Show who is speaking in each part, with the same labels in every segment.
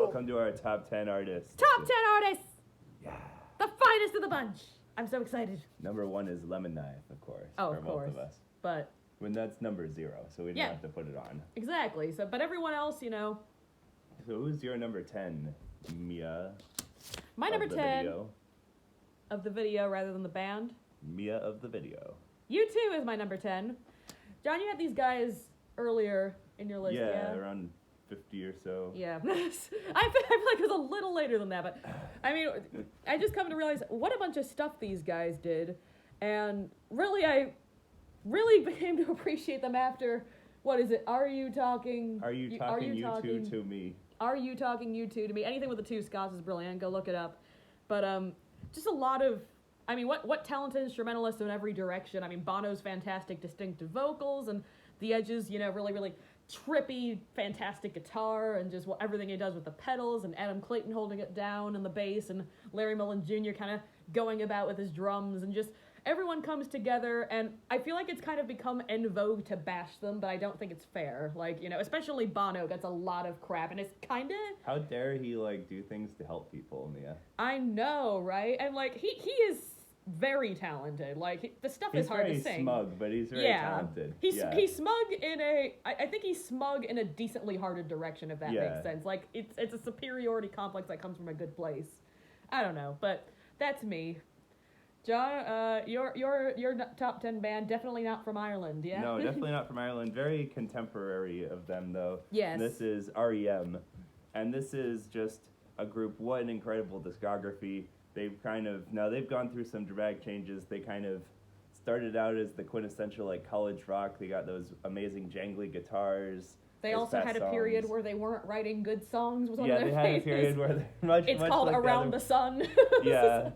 Speaker 1: Welcome to our top 10 artists.
Speaker 2: Top 10 artists!
Speaker 1: Yeah.
Speaker 2: The finest of the bunch! I'm so excited.
Speaker 1: Number 1 is Lemon Knife, of course.
Speaker 2: Oh,
Speaker 1: for
Speaker 2: of
Speaker 1: both
Speaker 2: course.
Speaker 1: of us.
Speaker 2: But
Speaker 1: When that's number 0, so we don't have to put it on.
Speaker 2: exactly. So, but everyone else, you know.
Speaker 1: So who's your number 10, Mia?
Speaker 2: My number
Speaker 1: of the
Speaker 2: 10
Speaker 1: Video?
Speaker 2: of the video rather than the band.
Speaker 1: Mia of the video.
Speaker 2: U2 is my number 10. John, you had these guys earlier in your list, yeah?
Speaker 1: Around 50 or so.
Speaker 2: Yeah. I feel like it was a little later than that, but I mean, I just come to realize what a bunch of stuff these guys did, and really, I really came to appreciate them after, what is it, Are You Talking
Speaker 1: U2 to Me?
Speaker 2: Are You Talking U2 to Me? Anything with the two Scots is brilliant, go look it up. But just a lot of, I mean, what talented instrumentalists in every direction. I mean, Bono's fantastic distinctive vocals, and The Edge's, you know, really, really trippy, fantastic guitar, and just everything he does with the pedals, and Adam Clayton holding it down, and the bass, and Larry Mullen Jr. kind of going about with his drums, and just everyone comes together, and I feel like it's kind of become en vogue to bash them, but I don't think it's fair. Like, you know, especially Bono gets a lot of crap, and it's kind of...
Speaker 1: How dare he, like, do things to help people, Mia?
Speaker 2: I know, right? And, like, he is very talented. Like, the stuff is hard to sing.
Speaker 1: He's very smug, but he's very talented.
Speaker 2: He's smug in a... I think he's smug in a decently hearted direction, if that makes sense. Like, it's a superiority complex that comes from a good place. I don't know, but that's me. John, your top 10 band, definitely not from Ireland, yeah?
Speaker 1: No, definitely not from Ireland. Very contemporary of them, though.
Speaker 2: Yes.
Speaker 1: And this is R.E.M. And this is just a group, what an incredible discography. They've gone through some dramatic changes. They kind of started out as the quintessential, like, college rock. They got those amazing jangly guitars.
Speaker 2: They also had a period where they weren't writing good songs. Was one of their
Speaker 1: they had a period where they're much
Speaker 2: It's
Speaker 1: much
Speaker 2: called
Speaker 1: like
Speaker 2: Around the Sun.
Speaker 1: Yeah.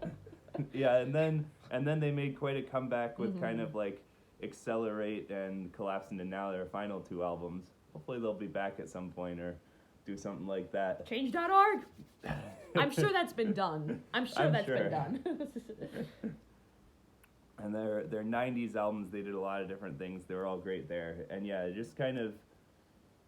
Speaker 1: Yeah, and then they made quite a comeback with kind of like Accelerate and Collapse into Now, their final 2 albums. Hopefully they'll be back at some point or do something like that.
Speaker 2: Change.org. I'm sure that's been done. I'm sure that's been done.
Speaker 1: And their 90s albums, they did a lot of different things. They were all great there. And yeah, just kind of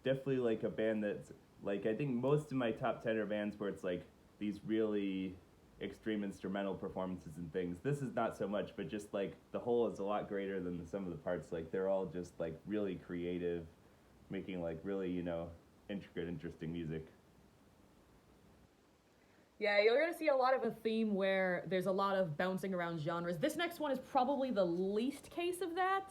Speaker 1: definitely like a band that's like, I think most of my top 10 are bands where it's like these really extreme instrumental performances and things. This is not so much, but just like the whole is a lot greater than the sum of the parts. Like they're all just like really creative, making like really, you know, intricate, interesting music.
Speaker 2: Yeah, you're going to see a lot of a theme where there's a lot of bouncing around genres. This next one is probably the least case of that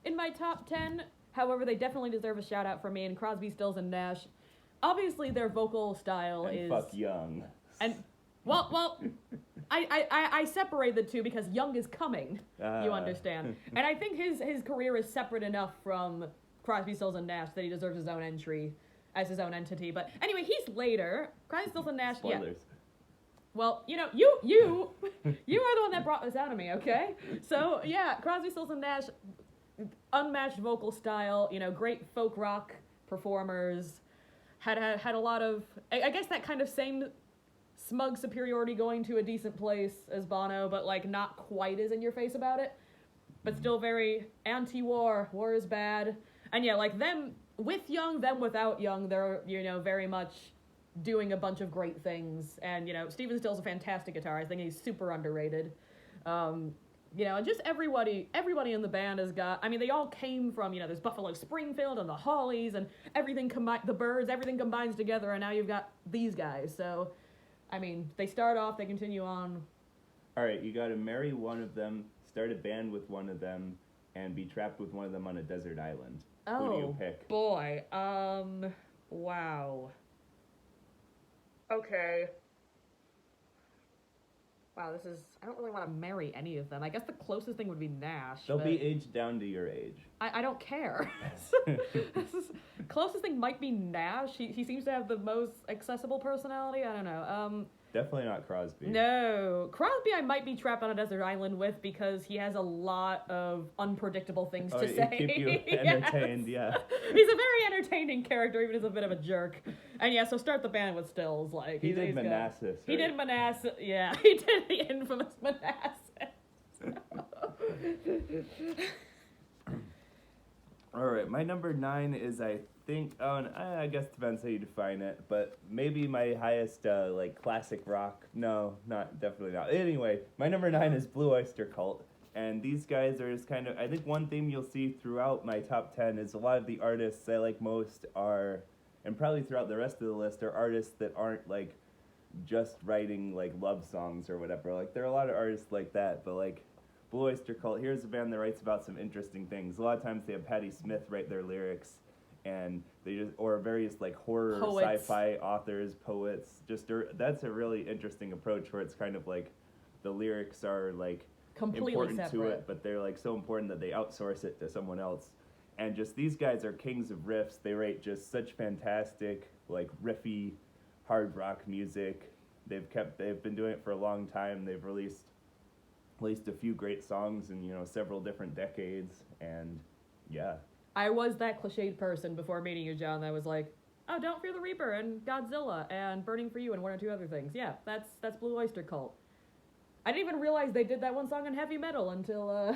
Speaker 2: in my top 10. However, they definitely deserve a shout out from me, and Crosby, Stills, and Nash. Obviously, their vocal style
Speaker 1: and
Speaker 2: is...
Speaker 1: fuck Young.
Speaker 2: And, well, I separate the two because Young is coming, you understand. And I think his career is separate enough from Crosby, Stills, and Nash that he deserves his own entry as his own entity. But anyway, he's later. Crosby, Stills, and Nash,
Speaker 1: Spoilers.
Speaker 2: yeah. Well, you know, you are the one that brought this out of me, okay? So, yeah, Crosby, Stills, and Nash, unmatched vocal style, you know, great folk rock performers, had a lot of, I guess that kind of same smug superiority going to a decent place as Bono, but, like, not quite as in-your-face about it, but still very anti-war, war is bad, and yeah, like, them with Young, them without Young, they're, you know, very much doing a bunch of great things, and, you know, Stephen Still's a fantastic guitarist. I think he's super underrated. You know, and just everybody in the band has got, I mean, they all came from, you know, there's Buffalo Springfield and the Hollies and everything the Byrds, everything combines together, and now you've got these guys. So, I mean, they start off, they continue on.
Speaker 1: All right, you got to marry one of them, start a band with one of them, and be trapped with one of them on a desert island.
Speaker 2: Oh,
Speaker 1: who do you pick?
Speaker 2: Boy, wow. Okay. Wow, I don't really want to marry any of them. I guess the closest thing would be Nash.
Speaker 1: They'll be aged down to your age.
Speaker 2: I don't care. Closest thing might be Nash. He seems to have the most accessible personality. I don't know.
Speaker 1: Definitely not Crosby.
Speaker 2: No. Crosby I might be trapped on a desert island with because he has a lot of unpredictable things to say.
Speaker 1: Keep you entertained,
Speaker 2: yes. Yeah. He's a very entertaining character, even as a bit of a jerk. And yeah, so start the band with Stills. Like
Speaker 1: he did Manassas. Right?
Speaker 2: He did Manassas. Yeah, he did the infamous Manassas.
Speaker 1: All right, my number 9 is, I think, and I guess depends how you define it, but maybe my highest like classic rock. No, not definitely not. Anyway, my number 9 is Blue Oyster Cult, and these guys are just kind of. I think one theme you'll see throughout my top 10 is a lot of the artists I like most are, and probably throughout the rest of the list, are artists that aren't like just writing like love songs or whatever. Like there are a lot of artists like that, but like Blue Oyster Cult, here's a band that writes about some interesting things. A lot of times they have Patti Smith write their lyrics, and they just, or various like horror,
Speaker 2: Poets.
Speaker 1: sci-fi authors, poets. That's a really interesting approach where it's kind of like the lyrics are like
Speaker 2: Completely
Speaker 1: important
Speaker 2: separate.
Speaker 1: to it, but they're like so important that they outsource it to someone else. And just these guys are kings of riffs. They write just such fantastic, like riffy, hard rock music. They've been doing it for a long time. They've released a few great songs in several different decades, and yeah.
Speaker 2: I was that cliched person before meeting you, John, that was like, oh, Don't Fear the Reaper and Godzilla and Burning for You and one or two other things. Yeah, that's Blue Oyster Cult. I didn't even realize they did that one song in heavy metal until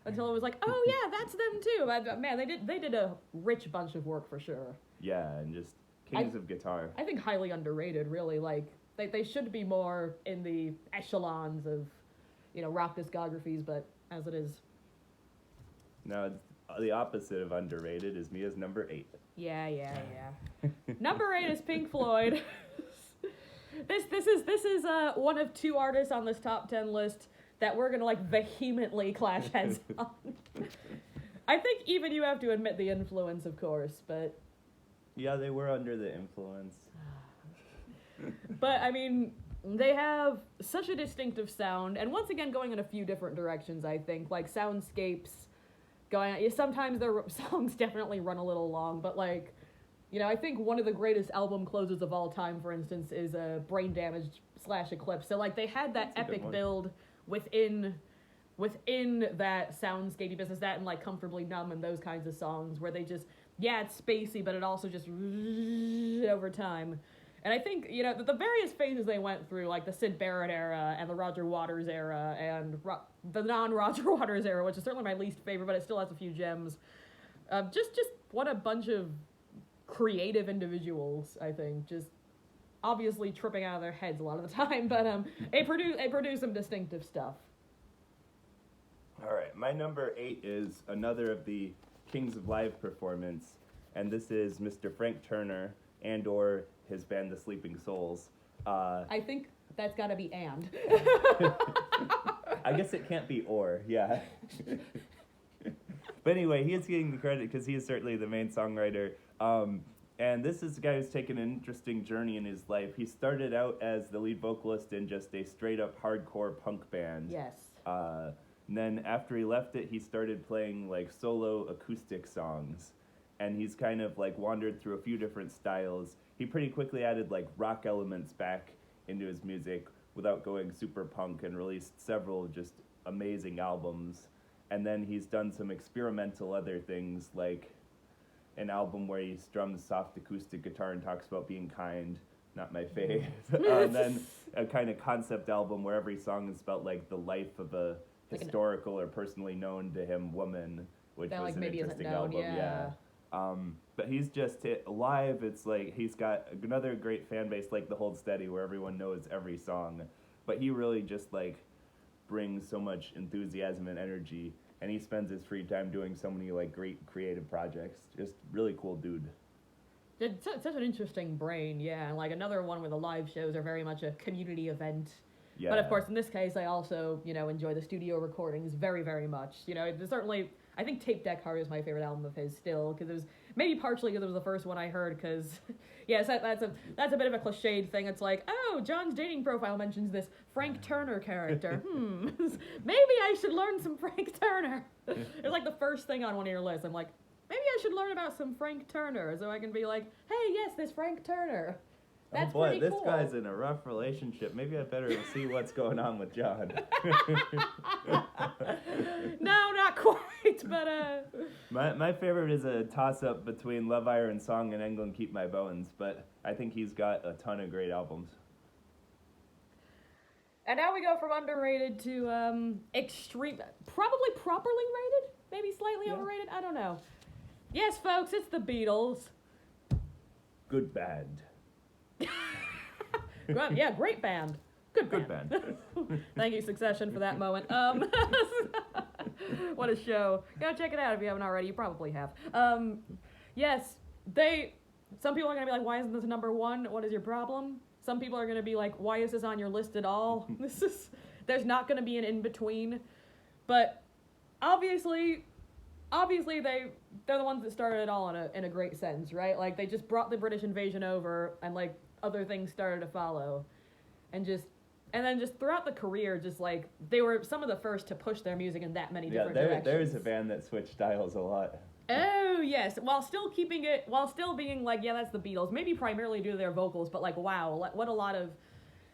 Speaker 2: it was like, oh yeah, that's them too. Man, they did a rich bunch of work for sure.
Speaker 1: Yeah, and just kings of guitar.
Speaker 2: I think highly underrated, really. Like they should be more in the echelons of rock discographies, but as it is.
Speaker 1: No, the opposite of underrated is Mia's number 8.
Speaker 2: Yeah. Number 8 is Pink Floyd. This is one of 2 artists on this top 10 list that we're gonna like vehemently clash heads on. I think even you have to admit the influence, of course, but
Speaker 1: yeah, they were under the influence.
Speaker 2: But I mean, they have such a distinctive sound, and once again going in a few different directions, I think, like soundscapes going, sometimes their songs definitely run a little long, but like, I think one of the greatest album closes of all time, for instance, is Brain Damage / Eclipse. So like they had that epic build within that soundscapey business, that and like Comfortably Numb and those kinds of songs where they just, it's spacey, but it also just over time. And I think, the various phases they went through, like the Syd Barrett era and the Roger Waters era and the non-Roger Waters era, which is certainly my least favorite, but it still has a few gems. Just what a bunch of creative individuals, I think, just obviously tripping out of their heads a lot of the time, but they produce some distinctive stuff.
Speaker 1: All right, my number 8 is another of the kings of live performance, and this is Mr. Frank Turner and/or his band, The Sleeping Souls.
Speaker 2: I think that's got to be and.
Speaker 1: I guess it can't be or, yeah. But anyway, he is getting the credit because he is certainly the main songwriter. And this is a guy who's taken an interesting journey in his life. He started out as the lead vocalist in just a straight-up hardcore punk band.
Speaker 2: Yes.
Speaker 1: And then after he left it, he started playing like solo acoustic songs. And he's kind of like wandered through a few different styles. He pretty quickly added like rock elements back into his music without going super punk, and released several just amazing albums. And then he's done some experimental other things, like an album where he strums soft acoustic guitar and talks about being kind, not my fave. And then a kind of concept album where every song is about like the life of a historical or personally known to him woman, which was an interesting album. Yeah. But he's just live. It's like he's got another great fan base like the Hold Steady, where everyone knows every song. But he really just like brings so much enthusiasm and energy, and he spends his free time doing so many like great creative projects. Just really cool dude.
Speaker 2: It's such an interesting brain, yeah. And like another one where the live shows are very much a community event. Yeah. But of course, in this case, I also, enjoy the studio recordings very, very much. Certainly, I think Tape Deck Heart is my favorite album of his still, because it was maybe partially because it was the first one I heard. Because, yes, that's a bit of a cliched thing. It's like, oh, John's dating profile mentions this Frank Turner character. Maybe I should learn some Frank Turner. It's like the first thing on one of your lists. I'm like, maybe I should learn about some Frank Turner, so I can be like, hey, yes, this Frank Turner. That's
Speaker 1: oh boy,
Speaker 2: pretty
Speaker 1: this
Speaker 2: cool.
Speaker 1: Guy's in a rough relationship. Maybe I better see what's going on with John.
Speaker 2: No, not quite, but
Speaker 1: My favorite is a toss-up between Love Iron Song and England Keep My Bones, but I think he's got a ton of great albums.
Speaker 2: And now we go from underrated to extreme, probably properly rated, maybe slightly overrated, I don't know. Yes, folks, it's the Beatles.
Speaker 1: Good band.
Speaker 2: Yeah, great band. Good
Speaker 1: band.
Speaker 2: Thank you, Succession, for that moment. What a show. Go check it out if you haven't already. You probably have. Yes, some people are going to be like, why isn't this number one? What is your problem? Some people are going to be like, why is this on your list at all? There's not going to be an in-between. But obviously they're the ones that started it all in a great sense, right? Like, they just brought the British invasion over, and like other things started to follow. And then just throughout the career, just like, they were some of the first to push their music in that many different directions.
Speaker 1: There's a band that switched styles a lot.
Speaker 2: Oh, yes. While still being like, yeah, that's the Beatles. Maybe primarily due to their vocals, but like, wow, what a lot of...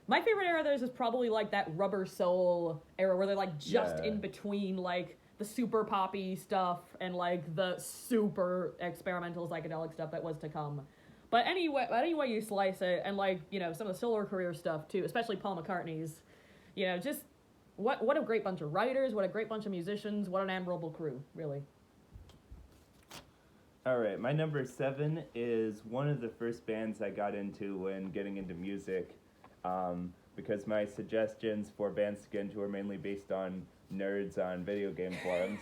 Speaker 2: My favorite era of theirs is probably like that Rubber Soul era where they're like just in between like the super poppy stuff and like the super experimental psychedelic stuff that was to come. But any way you slice it, and like, you know, some of the solo career stuff too, especially Paul McCartney's, you know, just what a great bunch of writers, what a great bunch of musicians, what an admirable crew, really.
Speaker 1: All right, my number 7 is one of the first bands I got into when getting into music, because my suggestions for bands to get into are mainly based on nerds on video game forums.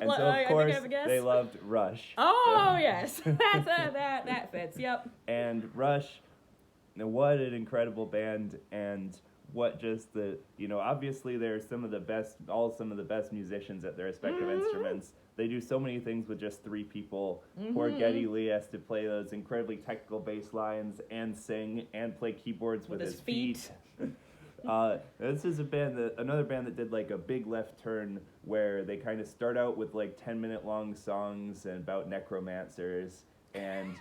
Speaker 1: And so, of course, they loved Rush.
Speaker 2: Oh, yes. That fits, yep.
Speaker 1: And Rush, what an incredible band, and what just the, you know, obviously they're some of the best musicians at their respective instruments. They do so many things with just 3 people. Poor Geddy Lee has to play those incredibly technical bass lines and sing and play keyboards with his feet. This is another band that did like a big left turn where they kind of start out with like 10-minute long songs and about necromancers and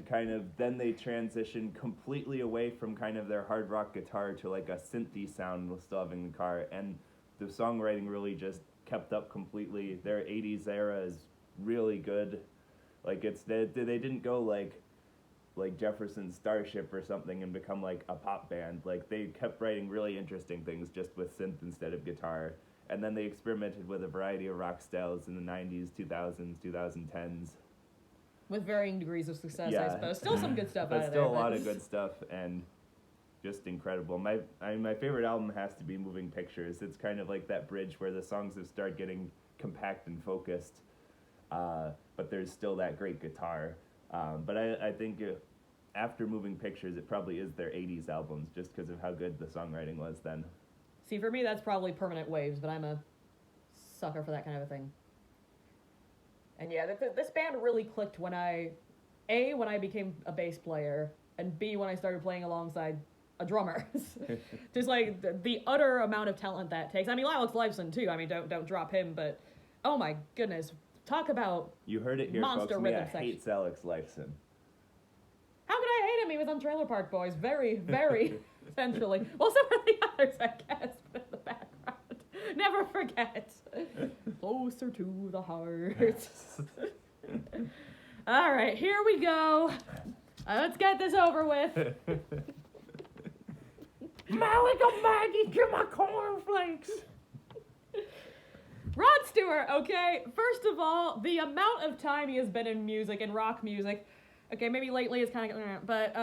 Speaker 1: kind of then they transition completely away from kind of their hard rock guitar to like a synthy sound with still having the guitar, and the songwriting really just kept up completely. Their 80s era is really good. Like, they didn't go like Jefferson Starship or something and become like a pop band. Like, they kept writing really interesting things just with synth instead of guitar. And then they experimented with a variety of rock styles in the 90s, 2000s, 2010s.
Speaker 2: With varying degrees of success, I suppose. Still some good stuff out of there.
Speaker 1: Still a lot of good stuff, and just incredible. My favorite album has to be Moving Pictures. It's kind of like that bridge where the songs have started getting compact and focused, but there's still that great guitar. But I think after Moving Pictures, it probably is their 80s albums, just because of how good the songwriting was then.
Speaker 2: See, for me, that's probably Permanent Waves, but I'm a sucker for that kind of a thing. And yeah, this band really clicked when I became a bass player, and B, when I started playing alongside a drummer. Just like the utter amount of talent that takes. I mean, Alex Lifeson too. I mean, don't drop him, but oh my goodness, talk about
Speaker 1: you heard it here,
Speaker 2: monster
Speaker 1: folks.
Speaker 2: rhythm
Speaker 1: Mia hates Alex Lifeson.
Speaker 2: How could I hate him? He was on Trailer Park Boys, very, very centrally. Well, so were the others, I guess, but in the background. Never forget. Closer to the heart. All right, here we go. Let's get this over with. Malik and Maggie, give my cornflakes. Rod Stewart, okay? First of all, the amount of time he has been in music, in rock music, okay, maybe lately it's kind of, but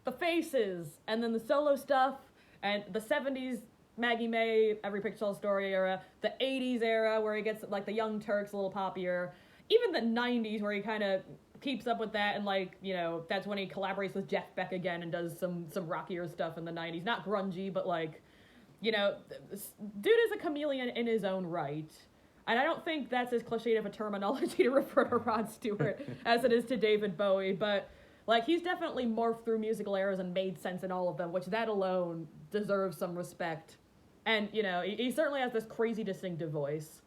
Speaker 2: the Faces, and then the solo stuff, and the 70s, Maggie May, Every Picture Tells a Story era, the 80s era where he gets, like, the Young Turks a little poppier, even the 90s where he kind of keeps up with that, and, like, you know, that's when he collaborates with Jeff Beck again and does some rockier stuff in the 90s. Not grungy, but, like, you know, dude is a chameleon in his own right. And I don't think that's as cliched of a terminology to refer to Rod Stewart as it is to David Bowie, but, like, he's definitely morphed through musical eras and made sense in all of them, which that alone deserves some respect. And, you know, he certainly has this crazy distinctive voice,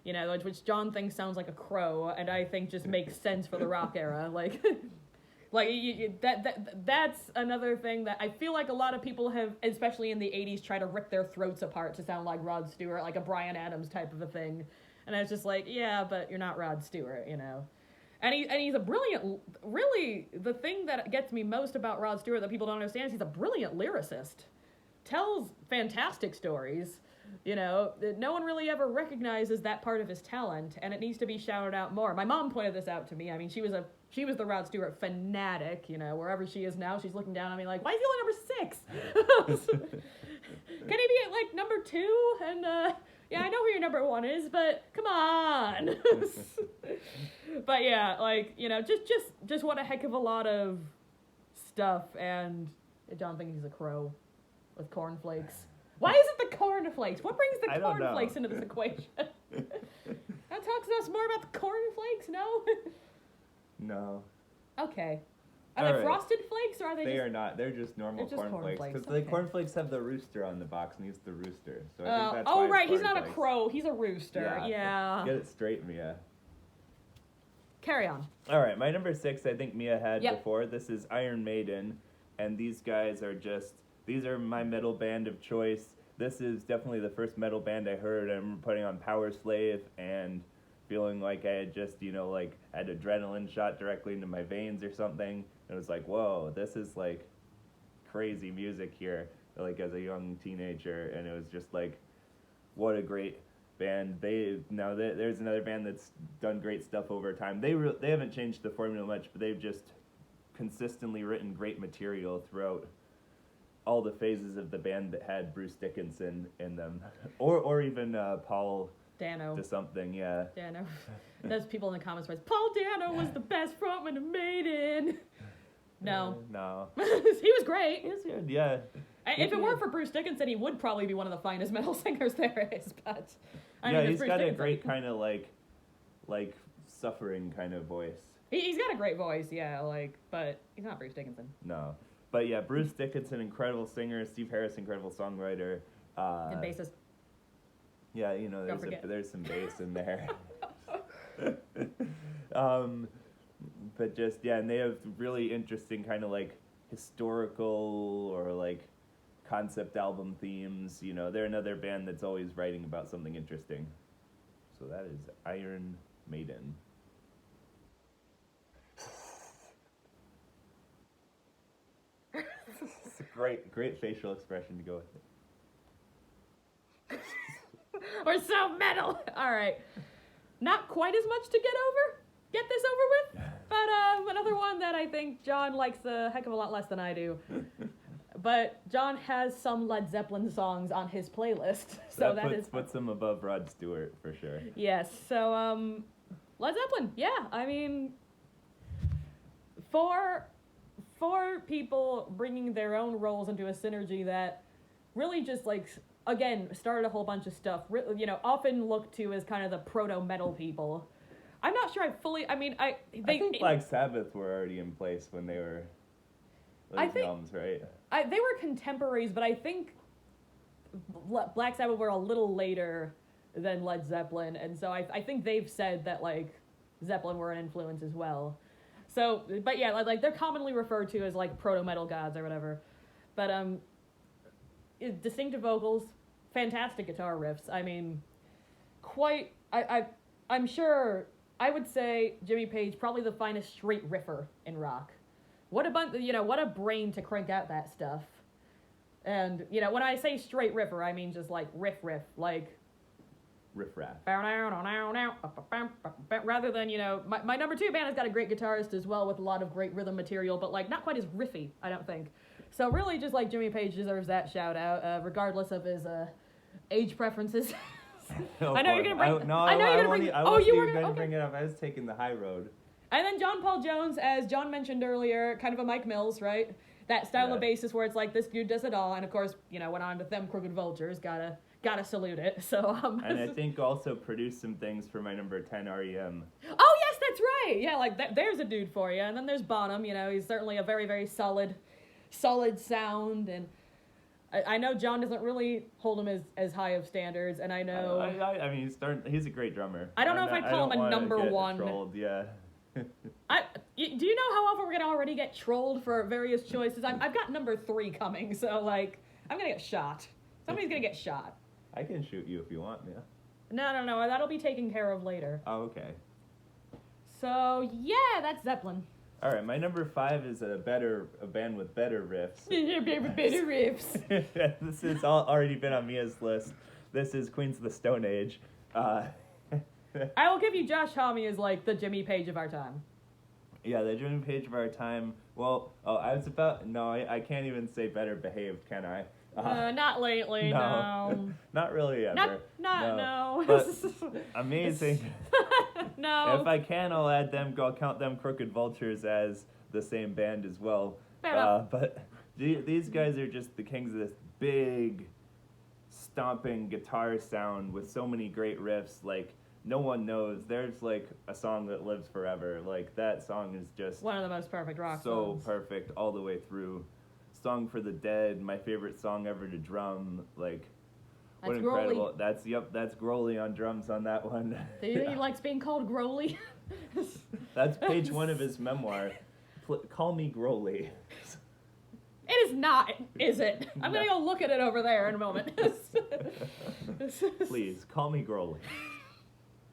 Speaker 2: you know, which John thinks sounds like a crow, and I think just makes sense for the rock era. Like, that's another thing that I feel like a lot of people have, especially in the 80s, try to rip their throats apart to sound like Rod Stewart, like a Bryan Adams type of a thing. And I was just like, yeah, but you're not Rod Stewart, you know. And he's a brilliant, really, the thing that gets me most about Rod Stewart that people don't understand is he's a brilliant lyricist. Tells fantastic stories, no one really ever recognizes that part of his talent, and it needs to be shouted out more. My mom pointed this out to me. I mean, she was the Rod Stewart fanatic. Wherever she is now, she's looking down at me like, why is he only number 6? Can he be at like number 2? And yeah, I know who your number 1 is, but come on. But yeah, like just what a heck of a lot of stuff. And John thinks he's a crow with cornflakes. Why is it the cornflakes? What brings the cornflakes into this equation? That talks to us more about the cornflakes, no?
Speaker 1: No.
Speaker 2: Okay. Are they frosted flakes, or are they
Speaker 1: They are not. They're just normal cornflakes. Because the cornflakes have the rooster on the box, and he's the rooster. So I think that's why it's
Speaker 2: right. He's not a
Speaker 1: cornflakes.
Speaker 2: crow. He's a rooster. Yeah.
Speaker 1: Get it straight, Mia.
Speaker 2: Carry on.
Speaker 1: All right. My number 6, I think Mia had before. This is Iron Maiden. And these guys are these are my metal band of choice. This is definitely the first metal band I heard. I'm putting on Power Slave and feeling like I had just, like had adrenaline shot directly into my veins or something. And it was like, whoa, this is like crazy music here, like as a young teenager. And it was just like, what a great band. There's another band that's done great stuff over time. They haven't changed the formula much, but they've just consistently written great material throughout all the phases of the band that had Bruce Dickinson in them, or even Paul
Speaker 2: Dano.
Speaker 1: To something, yeah.
Speaker 2: Dano. There's people in the comments where Paul Dano was the best frontman of Maiden. No.
Speaker 1: No.
Speaker 2: He was great.
Speaker 1: He was good, yeah.
Speaker 2: If it weren't for Bruce Dickinson, he would probably be one of the finest metal singers there is. But
Speaker 1: he's got a great kind of like suffering kind of voice.
Speaker 2: He's got a great voice, yeah. But he's not Bruce Dickinson.
Speaker 1: No. But yeah, Bruce Dickinson, incredible singer. Steve Harris, incredible songwriter.
Speaker 2: And bassist.
Speaker 1: Yeah, there's some bass in there. But just, and they have really interesting kind of like historical or like concept album themes. They're another band that's always writing about something interesting. So that is Iron Maiden. It's a great facial expression to go with it.
Speaker 2: We're so metal. All right. Not quite as much to get this over with, but another one that I think John likes a heck of a lot less than I do. But John has some Led Zeppelin songs on his playlist, so that
Speaker 1: puts him above Rod Stewart for sure.
Speaker 2: Yes. So Led Zeppelin. Yeah, I mean, for people bringing their own roles into a synergy that really just again started a whole bunch of stuff. Often looked to as kind of the proto-metal people. I'm not sure I think
Speaker 1: Black Sabbath were already in place when they were films, right?
Speaker 2: They were contemporaries, but I think Black Sabbath were a little later than Led Zeppelin, and so I think they've said that Zeppelin were an influence as well. So, but yeah, they're commonly referred to as proto-metal gods or whatever. But distinctive vocals, fantastic guitar riffs. I mean, I'm sure I would say Jimmy Page probably the finest straight riffer in rock. What a brain to crank out that stuff. And when I say straight riffer, I mean just riff,
Speaker 1: riff raff.
Speaker 2: Rather than my number 2 band has got a great guitarist as well with a lot of great rhythm material, but not quite as riffy, I don't think. So really, just Jimmy Page deserves that shout out, regardless of his age preferences. I know you're gonna bring.
Speaker 1: I wasn't going to bring it up. I was taking the high road.
Speaker 2: And then John Paul Jones, as John mentioned earlier, kind of a Mike Mills, right? That style of bassist where it's this dude does it all, and of course, went on to Them Crooked Vultures. Gotta salute it. So.
Speaker 1: And I think also produced some things for my number 10 REM.
Speaker 2: Oh yes, that's right. Yeah, there's a dude for you. And then there's Bonham. He's certainly a very, very solid sound, and I know John doesn't really hold him as high of standards, and I know.
Speaker 1: I mean, he's a great drummer.
Speaker 2: I don't know if I'd call him a number one.
Speaker 1: Trolled, yeah.
Speaker 2: Do you know how often we're gonna already get trolled for various choices? I've got number 3 coming, so I'm gonna get shot. Somebody's gonna get shot.
Speaker 1: I can shoot you if you want, yeah.
Speaker 2: No, that'll be taken care of later.
Speaker 1: Oh, okay.
Speaker 2: So yeah, that's Zeppelin.
Speaker 1: All right, my number 5 is a band with better riffs.
Speaker 2: Better riffs.
Speaker 1: This has already been on Mia's list. this is Queens of the Stone Age.
Speaker 2: I will give you Josh Homme as like the Jimmy Page of our time.
Speaker 1: Yeah, the Jimmy Page of our time. Well, I can't even say better behaved, can I?
Speaker 2: Not lately, no.
Speaker 1: Not really ever.
Speaker 2: No.
Speaker 1: But amazing.
Speaker 2: No.
Speaker 1: If I can, I'll count them Crooked Vultures as the same band as well.
Speaker 2: Fair enough.
Speaker 1: But these guys are just the kings of this big, stomping guitar sound with so many great riffs. Like, no one knows. There's like a song that lives forever. Like, that song is just
Speaker 2: one of the most perfect rock
Speaker 1: So
Speaker 2: songs.
Speaker 1: perfect all the way through. Song for the Dead, my favorite song ever to drum. Like, what
Speaker 2: That's
Speaker 1: incredible.
Speaker 2: Growly.
Speaker 1: That's Growly on drums on that one.
Speaker 2: Do you think he likes being called Growly?
Speaker 1: That's page 1 of his memoir. Call me Growly.
Speaker 2: It is not, is it? I'm
Speaker 1: No.
Speaker 2: gonna go look at it over there in a moment.
Speaker 1: Please, call me Growly.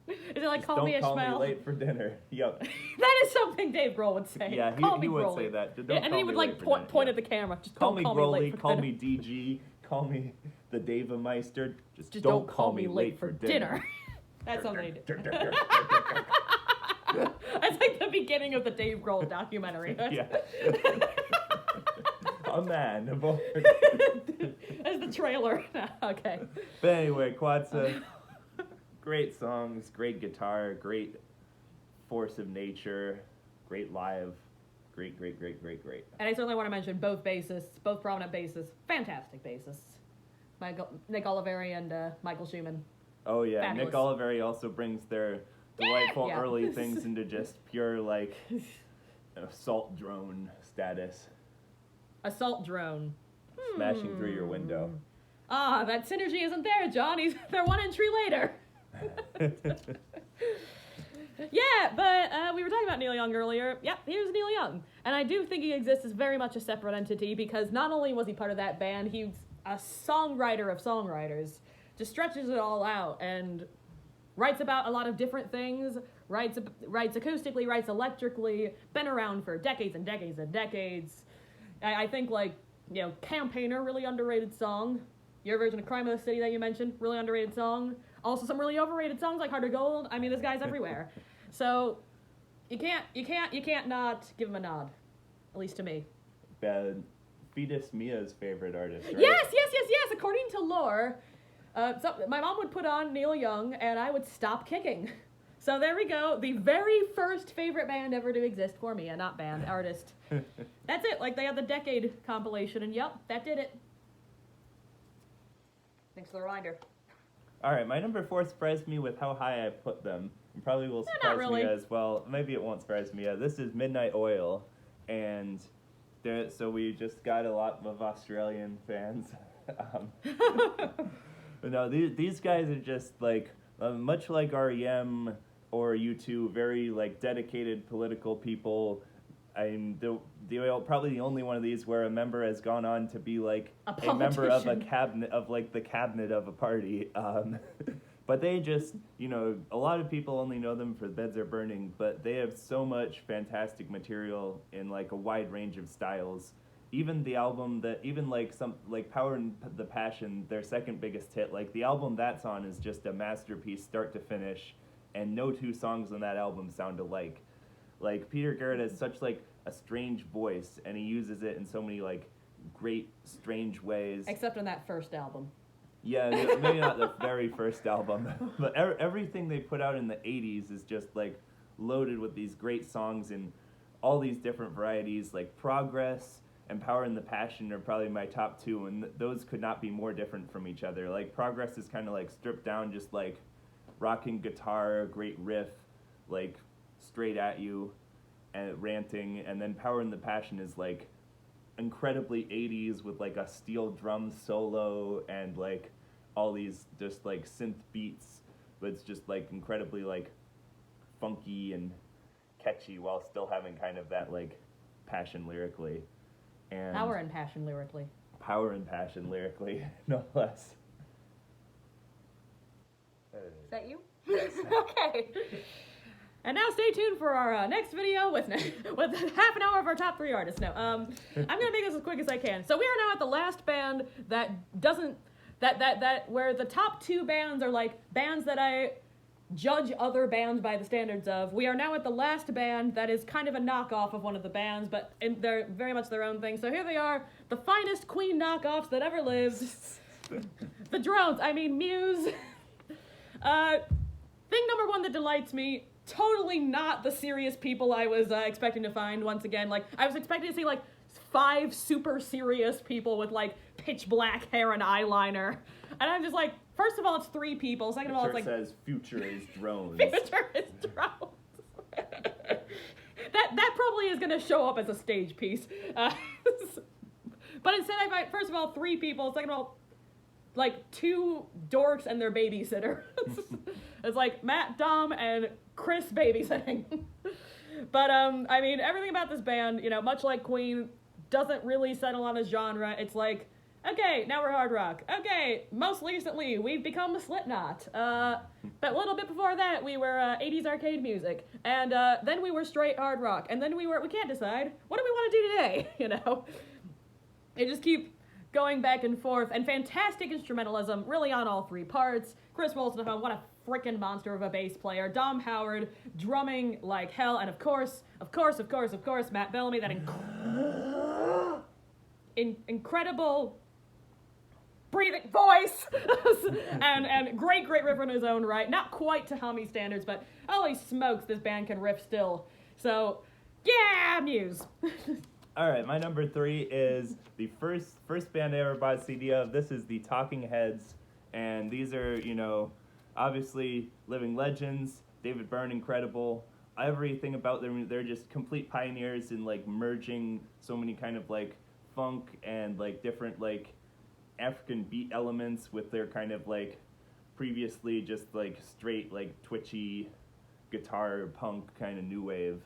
Speaker 2: Is it like
Speaker 1: Just
Speaker 2: call me
Speaker 1: don't call
Speaker 2: Ishmael?
Speaker 1: me late for dinner. Yep.
Speaker 2: That is something Dave Grohl would say.
Speaker 1: Yeah,
Speaker 2: Call
Speaker 1: he
Speaker 2: me
Speaker 1: would
Speaker 2: Growly.
Speaker 1: say that. Don't
Speaker 2: Yeah, and then
Speaker 1: call
Speaker 2: he would
Speaker 1: me
Speaker 2: like
Speaker 1: late for
Speaker 2: point
Speaker 1: dinner.
Speaker 2: at the camera. Just
Speaker 1: Call
Speaker 2: don't
Speaker 1: me
Speaker 2: call me late
Speaker 1: Growly,
Speaker 2: for
Speaker 1: call
Speaker 2: dinner.
Speaker 1: me DG, call me the Davemeister.
Speaker 2: Just don't call me late for dinner. That's something he did. That's like the beginning of the Dave Grohl documentary.
Speaker 1: Yeah. A man.
Speaker 2: That's the trailer. Okay.
Speaker 1: But anyway, Quatsa, great songs, great guitar, great force of nature, great live, great.
Speaker 2: And I certainly want to mention both bassists, both prominent bassists, fantastic bassists. Nick Oliveri and Michael Schumann.
Speaker 1: Oh yeah,
Speaker 2: Fabulous.
Speaker 1: Nick Oliveri also brings their delightful
Speaker 2: Yeah.
Speaker 1: early things into just pure like assault drone status,
Speaker 2: Assault drone.
Speaker 1: smashing through your window.
Speaker 2: Ah, that synergy isn't there, John. They're 1 entry later. Yeah, but we were talking about Neil Young earlier. Yep, here's Neil Young. And I do think he exists as very much a separate entity because not only was he part of that band, he's a songwriter of songwriters. Just stretches it all out and writes about a lot of different things, writes acoustically, writes electrically, been around for decades and decades and decades. I think, like, you know, Campaigner, really underrated song. Your version of Crime of the City that you mentioned, really underrated song. Also some really overrated songs like Heart of Gold. I mean, this guy's everywhere. So you can't not give him a nod, at least to me.
Speaker 1: Fetus Mia's favorite artist, right?
Speaker 2: Yes. According to lore, so my mom would put on Neil Young, and I would stop kicking. So there we go. The very first favorite band ever to exist for me, not band, artist. That's it. Like, they had the Decade compilation, and yep, that did it. Thanks for the reminder.
Speaker 1: All right, my number 4 surprised me with how high I put them. And probably will
Speaker 2: not
Speaker 1: surprise
Speaker 2: really.
Speaker 1: me as well. Maybe it won't surprise me. This is Midnight Oil, and so we just got a lot of Australian fans. But no, these guys are just like much like REM or U2, very like dedicated political people. I'm probably the only one of these where a member has gone on to be like a member of a cabinet of like the cabinet of a party. But they just, you know, a lot of people only know them for Beds Are Burning, but they have so much fantastic material in like a wide range of styles. Even the album like Power and the Passion, their second biggest hit, like the album that's on is just a masterpiece start to finish, and no 2 songs on that album sound alike. Like, Peter Garrett has such like a strange voice, and he uses it in so many like great strange ways.
Speaker 2: Except on that first album.
Speaker 1: Yeah, maybe not the very first album, but everything they put out in the 80s is just like loaded with these great songs in all these different varieties. Like Progress and Power and the Passion are probably my top 2, and those could not be more different from each other. Like, Progress is kind of like stripped down, just like rocking guitar, great riff, like straight at you and ranting, and then Power and the Passion is like incredibly 80s with like a steel drum solo and like all these just like synth beats, but it's just like incredibly like funky and catchy while still having kind of that like passion lyrically. And
Speaker 2: Power and passion lyrically.
Speaker 1: Power and passion lyrically, no less.
Speaker 2: Is that you?
Speaker 1: Yes.
Speaker 2: Okay. And now stay tuned for our next video with half an hour of our top 3 artists. No, I'm going to make this as quick as I can. So we are now at the last band that doesn't that where the top two bands are like bands that I judge other bands by the standards of. We are now at the last band that is kind of a knockoff of one of the bands, but they're very much their own thing. So here they are, the finest Queen knockoffs that ever lived. The Drones, I mean Muse. Thing number one that delights me, totally not the serious people I was expecting to find once again. Like, I was expecting to see, like, 5 super serious people with, like, pitch black hair and eyeliner. And I'm just like, first of all, it's 3 people. Second of all, it's like...
Speaker 1: says future is drones.
Speaker 2: Future is drones. that probably is going to show up as a stage piece. But instead I find, first of all, 3 people. Second of all, like 2 dorks and their babysitter. It's like Matt, Dom, and Chris babysitting. But I mean, everything about this band, you know, much like Queen, doesn't really settle on a genre. It's like, okay, now we're hard rock. Okay, most recently we've become Slipknot. But a little bit before that we were 80s arcade music, and then we were straight hard rock, and then we can't decide, what do we want to do today? You know, they just keep going back and forth, and fantastic instrumentalism, really on all 3 parts. Chris Wolstenholme, what a frickin' monster of a bass player. Dom Howard, drumming like hell, and of course, Matt Bellamy, that incredible breathing voice, and great riff in his own right. Not quite to Hummy standards, but holy smokes, this band can riff still. So, yeah, Muse.
Speaker 1: All right, my number 3 is the first band I ever bought a CD of. This is the Talking Heads, and these are, you know, obviously living legends. David Byrne, incredible. Everything about them, they're just complete pioneers in like merging so many kind of like funk and like different like African beat elements with their kind of like previously just like straight like twitchy guitar punk kind of new wave.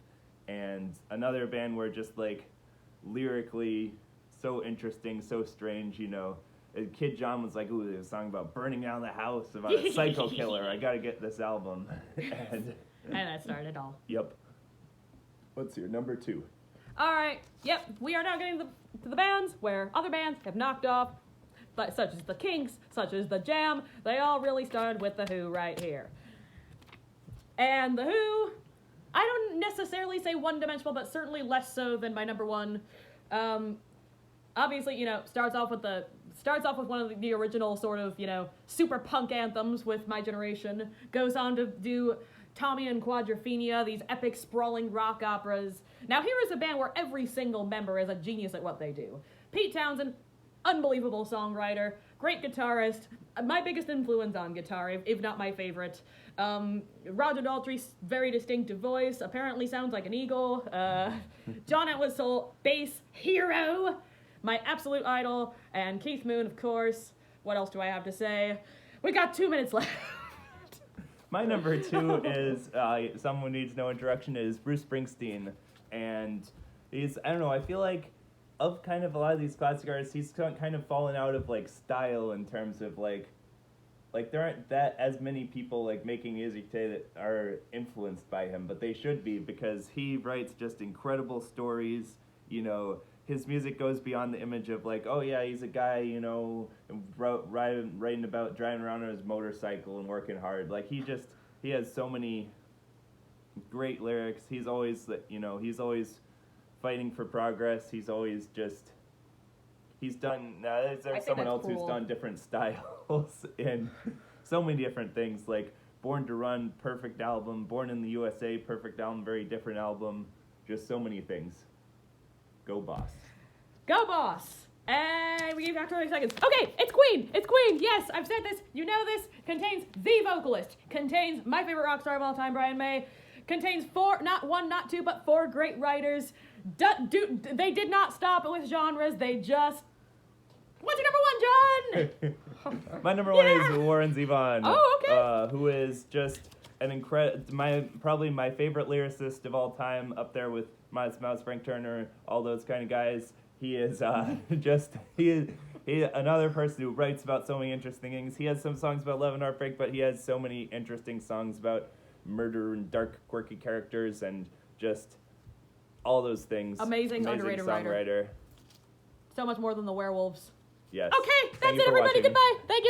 Speaker 1: And another band where just like lyrically so interesting, so strange, you know. Kid John was like, ooh, there's a song about burning down the house, about a psycho killer. I gotta get this album. And
Speaker 2: that started it all.
Speaker 1: Yep. What's your number 2?
Speaker 2: All right. Yep. We are now getting to the bands where other bands have knocked off, such as the Kinks, such as the Jam. They all really started with the Who right here. And the Who, I don't necessarily say one-dimensional, but certainly less so than my number 1. Obviously, you know, starts off with one of the original sort of, you know, super punk anthems with My Generation. Goes on to do Tommy and Quadrophenia, these epic sprawling rock operas. Now here is a band where every single member is a genius at what they do. Pete Townsend, unbelievable songwriter, great guitarist, my biggest influence on guitar, if not my favorite. Roger Daltrey's very distinctive voice, apparently sounds like an eagle. John Entwistle, bass hero, my absolute idol, and Keith Moon, of course. What else do I have to say? We got 2 minutes left.
Speaker 1: My number 2 is someone who needs no introduction, is Bruce Springsteen. And he's, I don't know, I feel like of kind of a lot of these classic artists, he's kind of fallen out of like style in terms of like there aren't that as many people like making music today that are influenced by him, but they should be, because he writes just incredible stories. You know, his music goes beyond the image of like, oh yeah, he's a guy, you know, writing about driving around on his motorcycle and working hard. Like he has so many great lyrics. He's always, you know, he's always fighting for progress. He's always just, he's done, there's someone else who's done different styles in so many different things, like Born to Run, perfect album, Born in the USA, perfect album, very different album, just so many things. Go Boss.
Speaker 2: Go Boss! And we gave you 20 seconds. Okay, it's Queen! It's Queen! Yes, I've said this, you know this. Contains the vocalist. Contains my favorite rock star of all time, Brian May. Contains 4, not 1, not 2, but 4 great writers. They did not stop with genres, they just... What's your number 1, John?
Speaker 1: My number 1 is Warren Zevon.
Speaker 2: Oh, okay.
Speaker 1: Who is just an probably my favorite lyricist of all time, up there with Modest Mouse, Frank Turner, all those kind of guys. He is he another person who writes about so many interesting things. He has some songs about love and heartbreak, but he has so many interesting songs about murder and dark, quirky characters and just all those things.
Speaker 2: Amazing underrated
Speaker 1: songwriter.
Speaker 2: So much more than the Werewolves.
Speaker 1: Yes.
Speaker 2: Okay,
Speaker 1: Thank
Speaker 2: that's
Speaker 1: you
Speaker 2: it,
Speaker 1: for
Speaker 2: everybody.
Speaker 1: watching.
Speaker 2: Goodbye. Thank you.